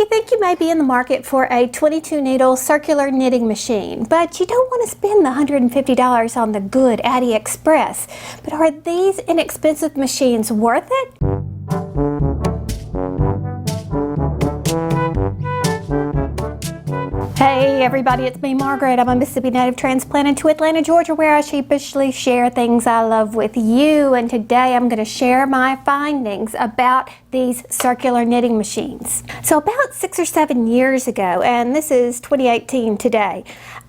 you think you may be in the market for a 22 needle circular knitting machine, but you don't want to spend the $150 on the good AliExpress. But are these inexpensive machines worth it? Hey everybody, it's me Margaret. I'm a Mississippi native transplanted to Atlanta, Georgia, where I sheepishly share things I love with you. And today I'm going to share my findings about these circular knitting machines. So about 6 or 7 years ago, and this is 2018 today,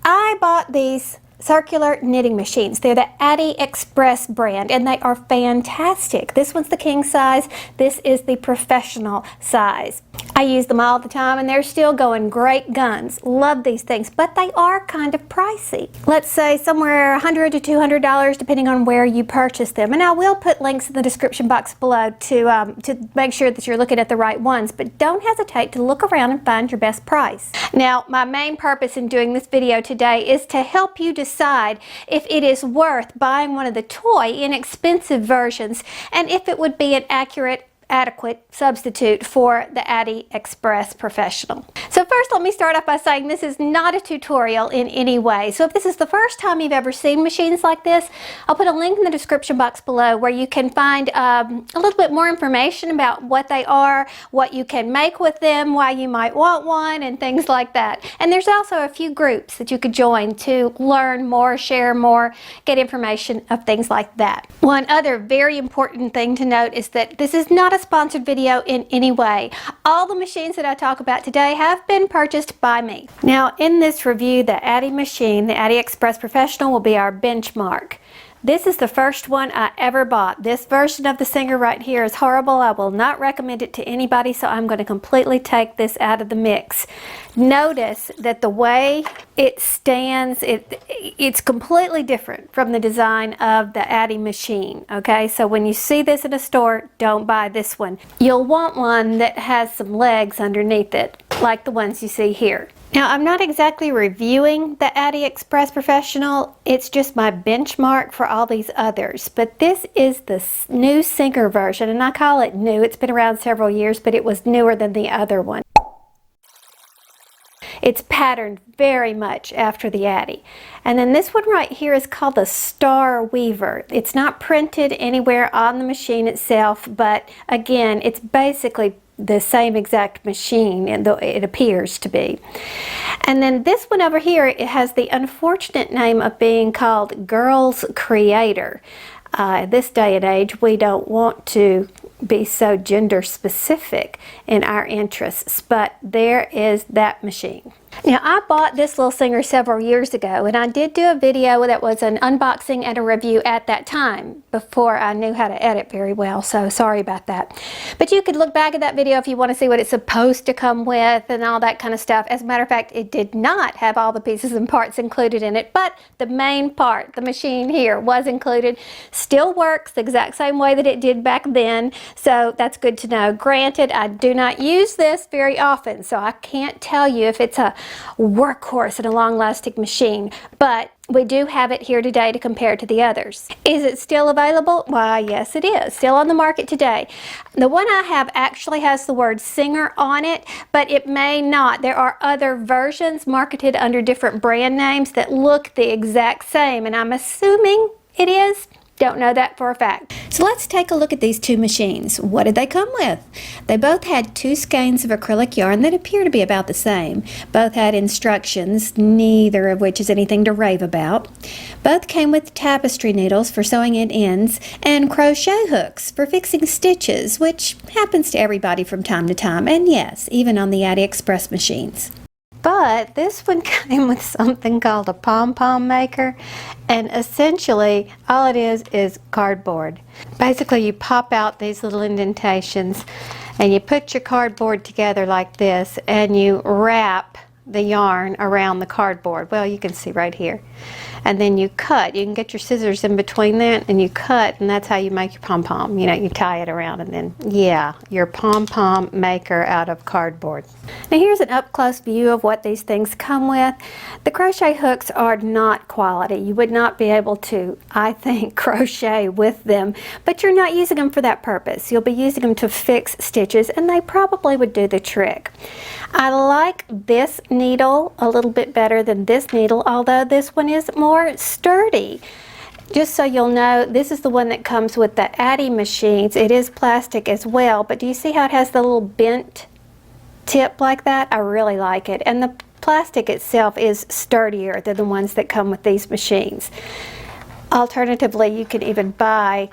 I bought these circular knitting machines. They're the AliExpress brand and they are fantastic. This one's the king size. This is the professional size. I use them all the time and they're still going great guns. Love these things, but they are kind of pricey. Let's say somewhere $100 to $200 depending on where you purchase them. And I will put links in the description box below to make sure that you're looking at the right ones, but don't hesitate to look around and find your best price. Now, my main purpose in doing this video today is to help you decide if it is worth buying one of the toy inexpensive versions and if it would be an adequate substitute for the AliExpress Professional. So first let me start off by saying this is not a tutorial in any way. So if this is the first time you've ever seen machines like this, I'll put a link in the description box below where you can find a little bit more information about what they are, what you can make with them, why you might want one, and things like that. And there's also a few groups that you could join to learn more, share more, get information of things like that. One other very important thing to note is that this is not a sponsored video in any way. All the machines that I talk about today have been purchased by me. Now in this review, the Adi machine, the AliExpress Professional, will be our benchmark. This is the first one I ever bought. This version of the Singer right here is horrible. I will not recommend it to anybody, so I'm going to completely take this out of the mix. Notice that the way it stands, it's completely different from the design of the Adi machine. Okay, so when you see this in a store, don't buy this one. You'll want one that has some legs underneath it, like the ones you see here. Now, I'm not exactly reviewing the AliExpress Professional, it's just my benchmark for all these others. But this is the new Singer version, and I call it new. It's been around several years, but it was newer than the other one. It's patterned very much after the Adi. And then this one right here is called the Star Weaver. It's not printed anywhere on the machine itself, but again, it's basically the same exact machine, and it appears to be. And then this one over here, it has the unfortunate name of being called Girls Creator. This day and age, we don't want to be so gender specific in our interests, but there is that machine. Now, I bought this little Singer several years ago, and I did do a video that was an unboxing and a review at that time before I knew how to edit very well, so sorry about that. But you could look back at that video if you want to see what it's supposed to come with and all that kind of stuff. As a matter of fact, it did not have all the pieces and parts included in it, but the main part, the machine here, was included. Still works the exact same way that it did back then, so that's good to know. Granted, I do not use this very often, so I can't tell you if it's a workhorse and a long-lasting machine, but we do have it here today to compare to the others. Is it still available? Why, yes it is. Still on the market today. The one I have actually has the word Singer on it, but it may not. There are other versions marketed under different brand names that look the exact same, and I'm assuming it is. Don't know that for a fact. So let's take a look at these two machines. What did they come with? They both had 2 skeins of acrylic yarn that appear to be about the same. Both had instructions, neither of which is anything to rave about. Both came with tapestry needles for sewing in ends and crochet hooks for fixing stitches, which happens to everybody from time to time, and yes, even on the AliExpress machines. But this one came with something called a pom-pom maker, and essentially all it is cardboard. Basically you pop out these little indentations and you put your cardboard together like this and you wrap the yarn around the cardboard. Well, you can see right here. And then you cut. You can get your scissors in between that and you cut, and that's how you make your pom-pom. You know, you tie it around and then, yeah, your pom-pom maker out of cardboard. Now here's an up-close view of what these things come with. The crochet hooks are not quality. You would not be able to, I think, crochet with them, but you're not using them for that purpose. You'll be using them to fix stitches, and they probably would do the trick. I like this needle a little bit better than this needle, although this one is more sturdy. Just so you'll know, this is the one that comes with the Addi machines. It is plastic as well, but do you see how it has the little bent tip like that? I really like it. And the plastic itself is sturdier than the ones that come with these machines. Alternatively, you can even buy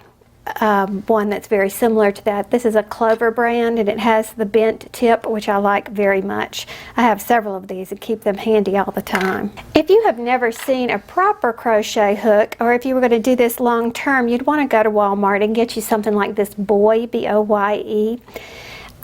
one that's very similar to that. This is a Clover brand, and it has the bent tip, which I like very much. I have several of these and keep them handy all the time. If you have never seen a proper crochet hook, or if you were going to do this long term, you'd want to go to Walmart and get you something like this Boye, B-O-Y-E.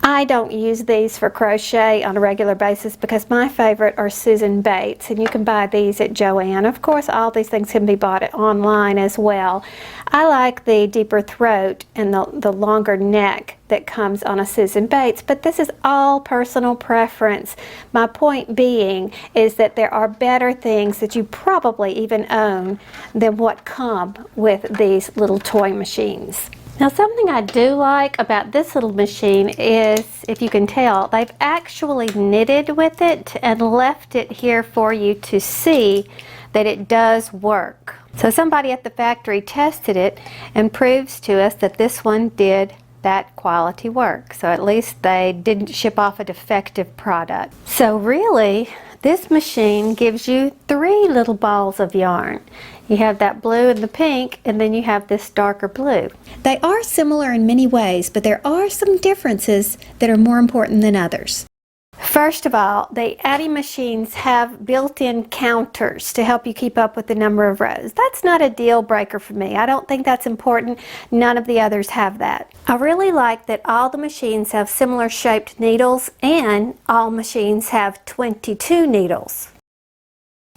I don't use these for crochet on a regular basis because my favorite are Susan Bates, and you can buy these at Joann. Of course, all these things can be bought online as well. I like the deeper throat and the longer neck that comes on a Susan Bates, but this is all personal preference. My point being is that there are better things that you probably even own than what come with these little toy machines. Now, something I do like about this little machine is, if you can tell, they've actually knitted with it and left it here for you to see that it does work. So somebody at the factory tested it and proves to us that this one did that quality work. So at least they didn't ship off a defective product. So really, this machine gives you 3 little balls of yarn. You have that blue and the pink, and then you have this darker blue. They are similar in many ways, but there are some differences that are more important than others. First of all, the Addi machines have built-in counters to help you keep up with the number of rows. That's not a deal breaker for me. I don't think that's important. None of the others have that. I really like that all the machines have similar shaped needles, and all machines have 22 needles.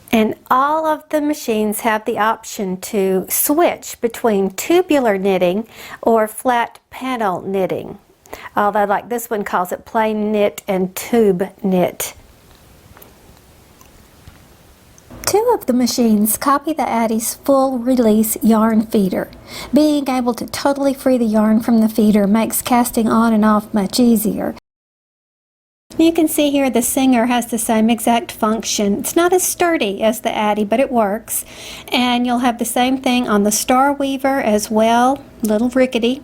And all of the machines have the option to switch between tubular knitting or flat panel knitting. Although, like this one calls it plain knit and tube knit. 2 of the machines copy the Addi's full release yarn feeder. Being able to totally free the yarn from the feeder makes casting on and off much easier. You can see here the Singer has the same exact function. It's not as sturdy as the Addi, but it works. And you'll have the same thing on the Star Weaver as well, little rickety.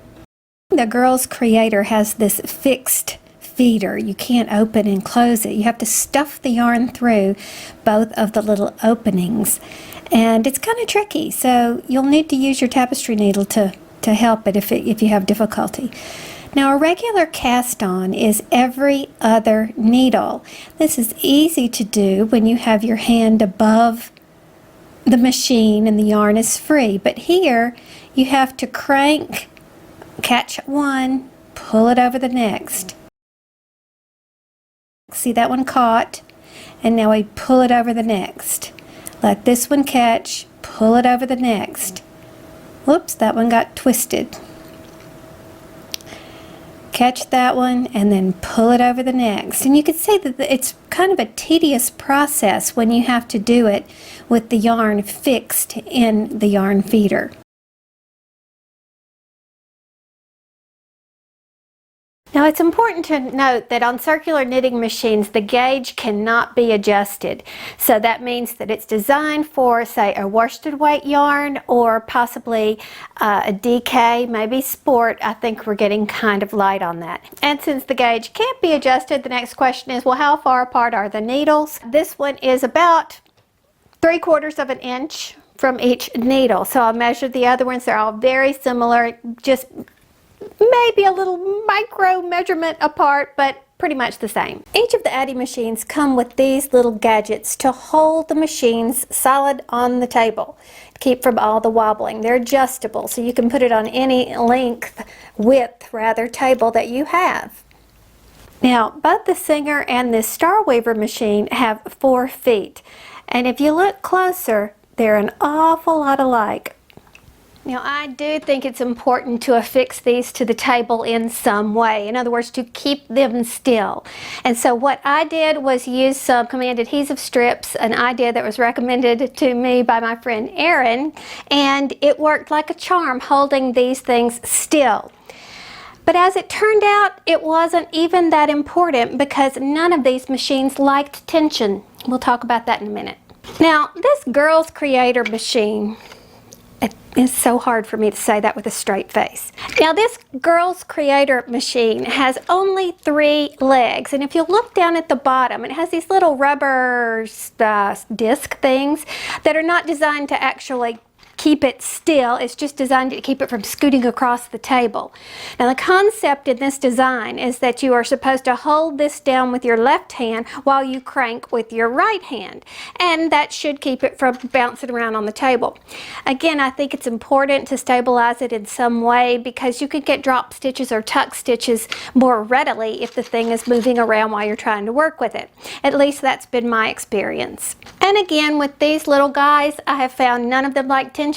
The Girls Creator has this fixed feeder. You can't open and close it. You have to stuff the yarn through both of the little openings. And it's kind of tricky, so you'll need to use your tapestry needle to help it if you have difficulty. Now, a regular cast-on is every other needle. This is easy to do when you have your hand above the machine and the yarn is free. But here, you have to crank, catch one, pull it over the next. See that one caught, and now we pull it over the next. Let this one catch, pull it over the next. Whoops, that one got twisted. Catch that one and then pull it over the next. And you can see that it's kind of a tedious process when you have to do it with the yarn fixed in the yarn feeder. Now, it's important to note that on circular knitting machines, the gauge cannot be adjusted. So that means that it's designed for, say, a worsted weight yarn or possibly a DK, maybe sport. I think we're getting kind of light on that. And since the gauge can't be adjusted, the next question is, well, how far apart are the needles? This one is about 3/4 of an inch from each needle. So I'll measure the other ones. They're all very similar, just maybe a little micro measurement apart, but pretty much the same. Each of the Addi machines come with these little gadgets to hold the machines solid on the table, to keep from all the wobbling. They're adjustable, so you can put it on any width table that you have. Now, both the Singer and this Star Weaver machine have 4 feet. And if you look closer, they're an awful lot alike. Now, I do think it's important to affix these to the table in some way. In other words, to keep them still. And so what I did was use some command adhesive strips, an idea that was recommended to me by my friend Erin, and it worked like a charm holding these things still. But as it turned out, it wasn't even that important because none of these machines liked tension. We'll talk about that in a minute. Now, this Girls Creator machine, it's so hard for me to say that with a straight face. Now, this Girls Creator machine has only 3 legs, and if you look down at the bottom, it has these little rubber disc things that are not designed to actually keep it still. It's just designed to keep it from scooting across the table. Now, the concept in this design is that you are supposed to hold this down with your left hand while you crank with your right hand, and that should keep it from bouncing around on the table. Again, I think it's important to stabilize it in some way because you could get drop stitches or tuck stitches more readily if the thing is moving around while you're trying to work with it. At least that's been my experience. And again, with these little guys, I have found none of them like tension,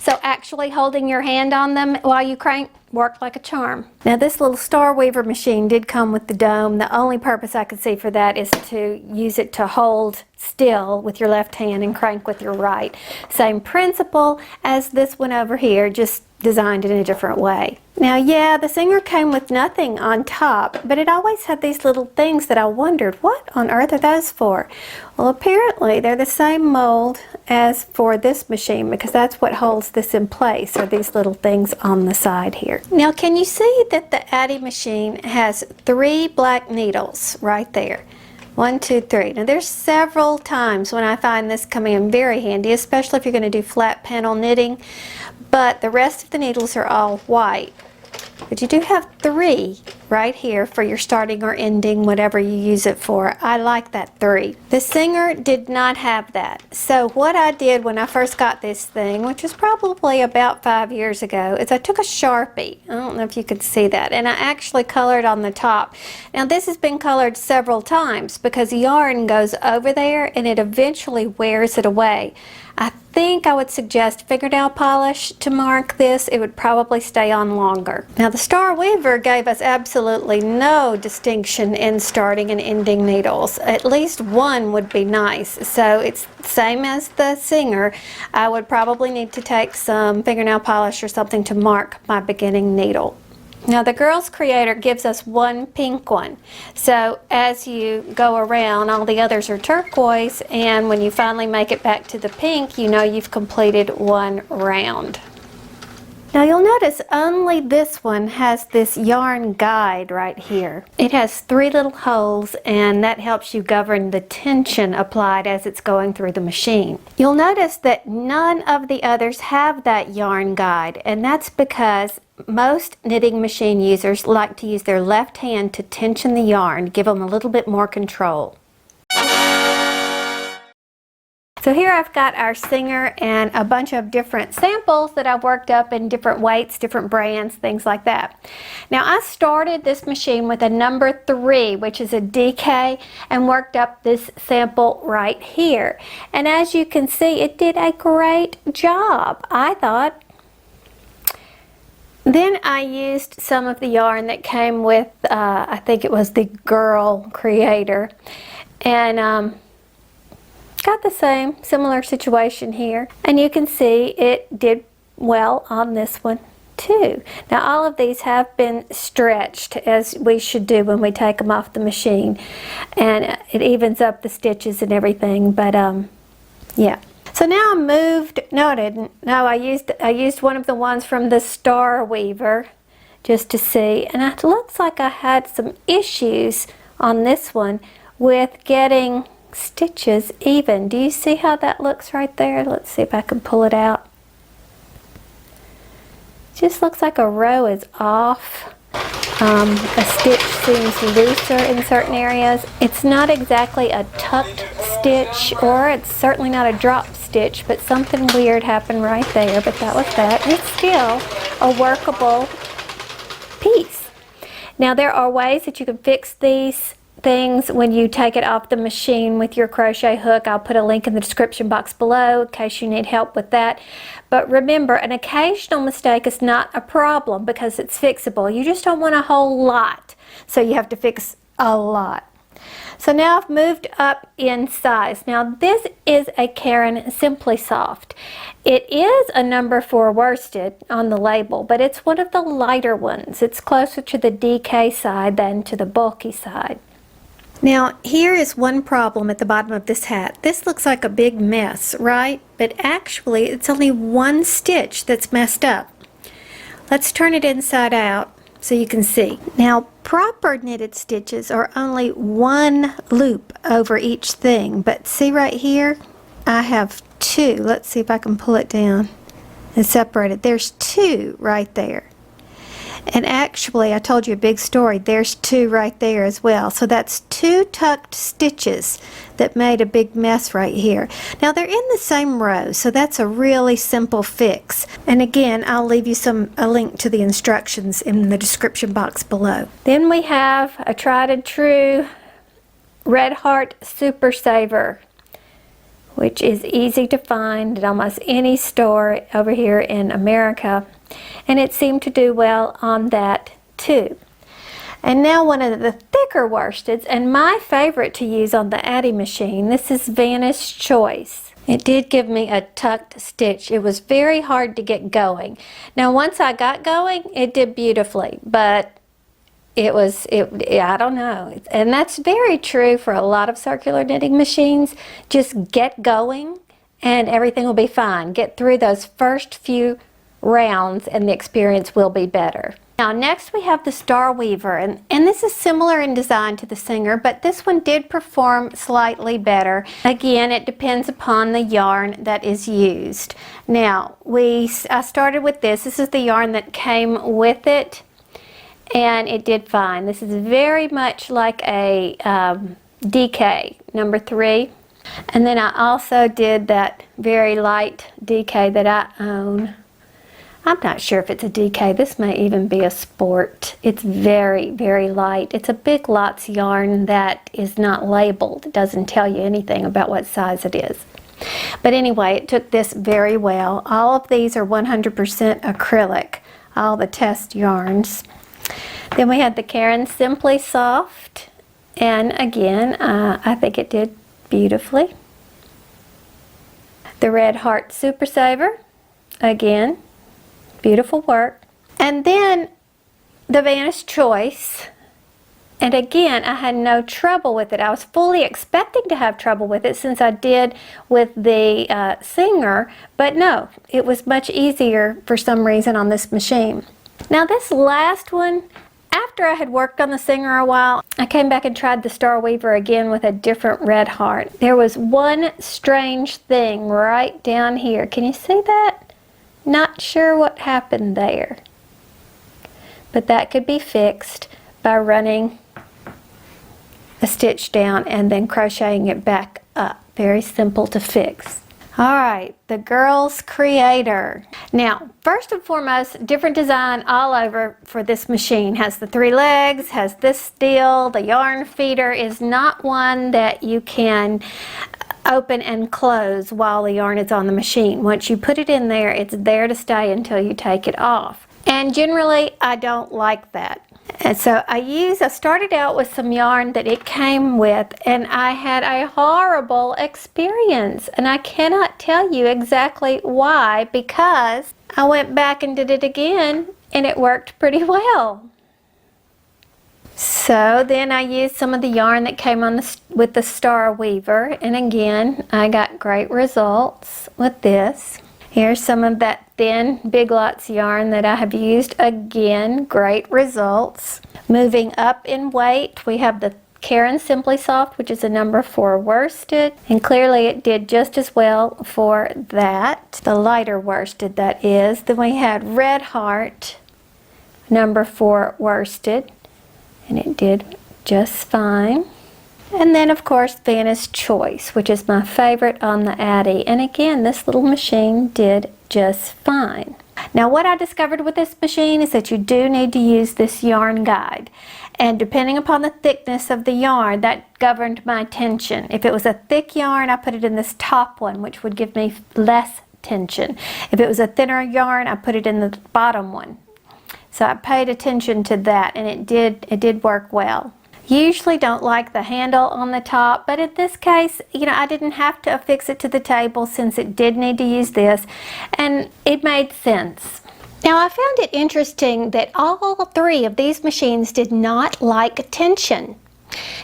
so actually holding your hand on them while you crank worked like a charm. Now, this little Star Weaver machine did come with the dome. The only purpose I could see for that is to use it to hold still with your left hand and crank with your right. Same principle as this one over here, just designed in a different way. Now, yeah, the Singer came with nothing on top, but it always had these little things that I wondered, what on earth are those for? Well, apparently they're the same mold as for this machine because that's what holds this in place, are these little things on the side here. Now, can you see that the Addi machine has 3 black needles right there? 1, 2, 3. Now, there's several times when I find this coming in very handy, especially if you're going to do flat panel knitting, but the rest of the needles are all white. But you do have 3 right here for your starting or ending, whatever you use it for. I like that 3. The Singer did not have that. So what I did when I first got this thing, which was probably about 5 years ago, is I took a Sharpie. I don't know if you could see that. And I actually colored on the top. Now, this has been colored several times because yarn goes over there and it eventually wears it away. I think I would suggest fingernail polish to mark this. It would probably stay on longer. Now, the Star Weaver gave us absolutely no distinction in starting and ending needles. At least one would be nice. So it's the same as the Singer. I would probably need to take some fingernail polish or something to mark my beginning needle. Now, the Girls Creator gives us 1 pink one. So as you go around, all the others are turquoise, and when you finally make it back to the pink, you know you've completed 1 round. Now, you'll notice only this one has this yarn guide right here. It has 3 little holes, and that helps you govern the tension applied as it's going through the machine. You'll notice that none of the others have that yarn guide, and that's because most knitting machine users like to use their left hand to tension the yarn, give them a little bit more control. So here I've got our Singer and a bunch of different samples that I've worked up in different weights, different brands, things like that. Now, I started this machine with a number 3, which is a DK, and worked up this sample right here. And as you can see, it did a great job, I thought. Then I used some of the yarn that came with, I think it was the Girl Creator, and got the same similar situation here. And you can see it did well on this one too. Now, all of these have been stretched, as we should do when we take them off the machine, and it evens up the stitches and everything, but yeah. So now I moved, no I didn't, no I used one of the ones from the Star Weaver just to see, and it looks like I had some issues on this one with getting stitches even. Do you see how that looks right there? Let's see if I can pull it out. Just looks like a row is off. A stitch seems looser in certain areas. It's not exactly a tucked stitch, or it's certainly not a drop stitch, but something weird happened right there, but that was that. It's still a workable piece. Now there are ways that you can fix these things when you take it off the machine with your crochet hook. I'll put a link in the description box below in case you need help with that. But remember, an occasional mistake is not a problem because it's fixable. You just don't want a whole lot, so you have to fix a lot. So now I've moved up in size. Now this is a Caron Simply Soft. It is a number 4 worsted on the label, but it's one of the lighter ones. It's closer to the DK side than to the bulky side. Now here is one problem at the bottom of this hat. This looks like a big mess, right? But actually it's only one stitch that's messed up. Let's turn it inside out so you can see. Now proper knitted stitches are only one loop over each thing, but see right here, I have 2. Let's see if I can pull it down and separate it. There's 2 right there. And actually, I told you a big story. There's 2 right there as well. So that's 2 tucked stitches that made a big mess right here. Now they're in the same row, so that's a really simple fix. And again, I'll leave you a link to the instructions in the description box below. Then we have a tried and true Red Heart Super Saver, which is easy to find at almost any store over here in America. And it seemed to do well on that too. And now one of the thicker worsteds, and my favorite to use on the Addi machine, this is Vanna's Choice. It did give me a tucked stitch. It was very hard to get going. Now once I got going, it did beautifully, but I don't know. And that's very true for a lot of circular knitting machines. Just get going and everything will be fine. Get through those first few rounds and the experience will be better. Now next we have the Star Weaver, and this is similar in design to the Singer, but this one did perform slightly better. Again, it depends upon the yarn that is used. Now I started with this. This is the yarn that came with it, and it did fine. This is very much like a DK number 3, and then I also did that very light DK that I own. I'm not sure if it's a DK. This may even be a sport. It's very, very light. It's a Big Lots yarn that is not labeled. It doesn't tell you anything about what size it is. But anyway, it took this very well. All of these are 100% acrylic, all the test yarns. Then we had the Caron Simply Soft, and again, I think it did beautifully. The Red Heart Super Saver, again, beautiful work. And then the Vanna's Choice, and again, I had no trouble with it. I was fully expecting to have trouble with it since I did with the Singer, but no, it was much easier for some reason on this machine. Now this last one, after I had worked on the Singer a while, I came back and tried the Star Weaver again with a different Red Heart. There was one strange thing right down here. Can you see that? Not sure what happened there, but that could be fixed by running a stitch down and then crocheting it back up. Very simple to fix. Alright, the Girls Creator. Now, first and foremost, different design all over for this machine. Has the 3 legs, has this steel. The yarn feeder is not one that you can open and close while the yarn is on the machine. Once you put it in there, it's there to stay until you take it off. And generally, I don't like that. And so I started out with some yarn that it came with, and I had a horrible experience. And I cannot tell you exactly why, because I went back and did it again, and it worked pretty well. So then I used some of the yarn that came on with the Star Weaver, and again, I got great results with this. Here's some of that thin Big Lots yarn that I have used. Again, great results. Moving up in weight, we have the Caron Simply Soft, which is a number 4 worsted, and clearly it did just as well for that. The lighter worsted, that is. Then we had Red Heart, number 4 worsted, and it did just fine. And then of course Vanna's Choice, which is my favorite on the Addi, and again this little machine did just fine. Now what I discovered with this machine is that you do need to use this yarn guide. And depending upon the thickness of the yarn, that governed my tension. If it was a thick yarn, I put it in this top one, which would give me less tension. If it was a thinner yarn, I put it in the bottom one. So I paid attention to that, and it did work well. Usually don't like the handle on the top, but in this case, I didn't have to affix it to the table since it did need to use this, and it made sense. Now I found it interesting that all three of these machines did not like tension.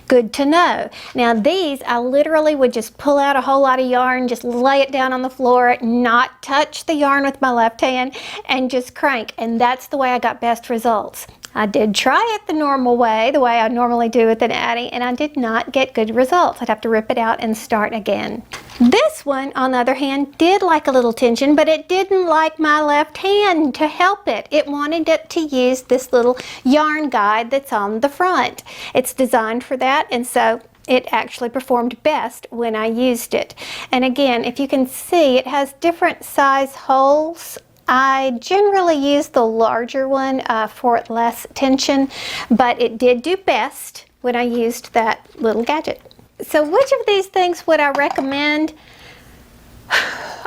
Good to know. Now these, I literally would just pull out a whole lot of yarn, just lay it down on the floor, not touch the yarn with my left hand, and just crank. And that's the way I got best results. I did try it the normal way, the way I normally do with an Addi, and I did not get good results. I'd have to rip it out and start again. This one, on the other hand, did like a little tension, but it didn't like my left hand to help it. It wanted it to use this little yarn guide that's on the front. It's designed for that, and so it actually performed best when I used it. And again, if you can see, it has different size holes. I generally use the larger one for less tension, but it did do best when I used that little gadget. So which of these things would I recommend?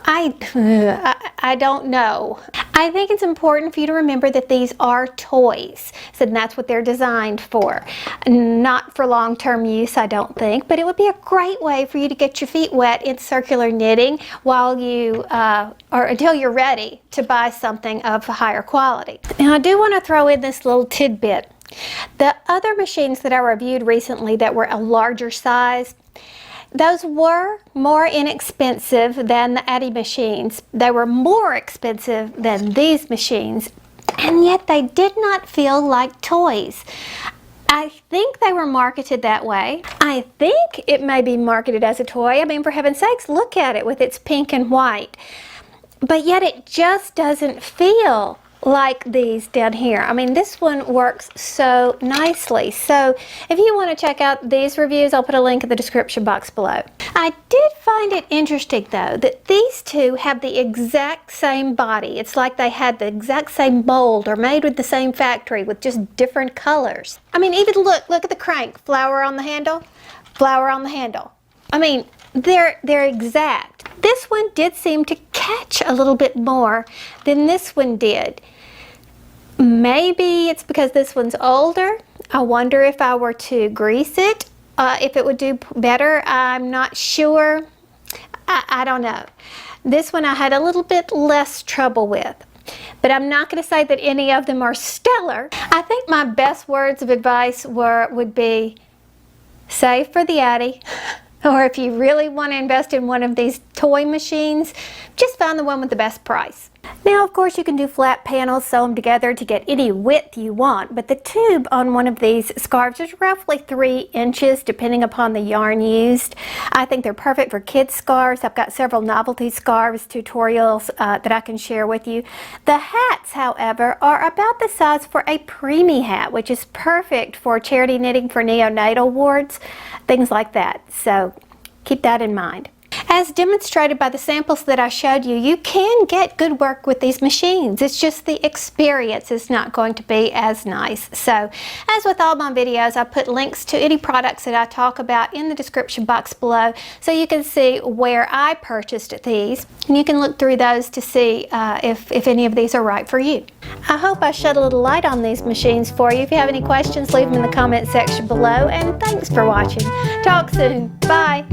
I don't know. I think it's important for you to remember that these are toys. So that's what they're designed for. Not for long-term use, I don't think, but it would be a great way for you to get your feet wet in circular knitting while you, or until you're ready to buy something of a higher quality. Now I do want to throw in this little tidbit. The other machines that I reviewed recently that were a larger size, those were more inexpensive than the Addi machines. They were more expensive than these machines, and yet they did not feel like toys. I think they were marketed that way. I think it may be marketed as a toy. I mean, for heaven's sakes, look at it with its pink and white. But yet it just doesn't feel like these down here. I mean, this one works so nicely. So if you want to check out these reviews, I'll put a link in the description box below. I did find it interesting though that these two have the exact same body. It's like they had the exact same mold or made with the same factory with just different colors. I mean, even look at the crank. Flower on the handle, flower on the handle. I mean, they're exact. This one did seem to catch a little bit more than this one did. Maybe it's because this one's older. I wonder if I were to grease it, if it would do better. I'm not sure. I don't know. This one I had a little bit less trouble with. But I'm not going to say that any of them are stellar. I think my best words of advice would be save for the Addi. Or if you really want to invest in one of these toy machines, just find the one with the best price. Now, of course, you can do flat panels, sew them together to get any width you want, but the tube on one of these scarves is roughly 3 inches, depending upon the yarn used. I think they're perfect for kids' scarves. I've got several novelty scarves tutorials that I can share with you. The hats, however, are about the size for a preemie hat, which is perfect for charity knitting for neonatal wards, things like that. So keep that in mind. As demonstrated by the samples that I showed you, you can get good work with these machines. It's just the experience is not going to be as nice. So, as with all my videos, I put links to any products that I talk about in the description box below so you can see where I purchased these. And you can look through those to see if any of these are right for you. I hope I shed a little light on these machines for you. If you have any questions, leave them in the comment section below. And thanks for watching. Talk soon. Bye.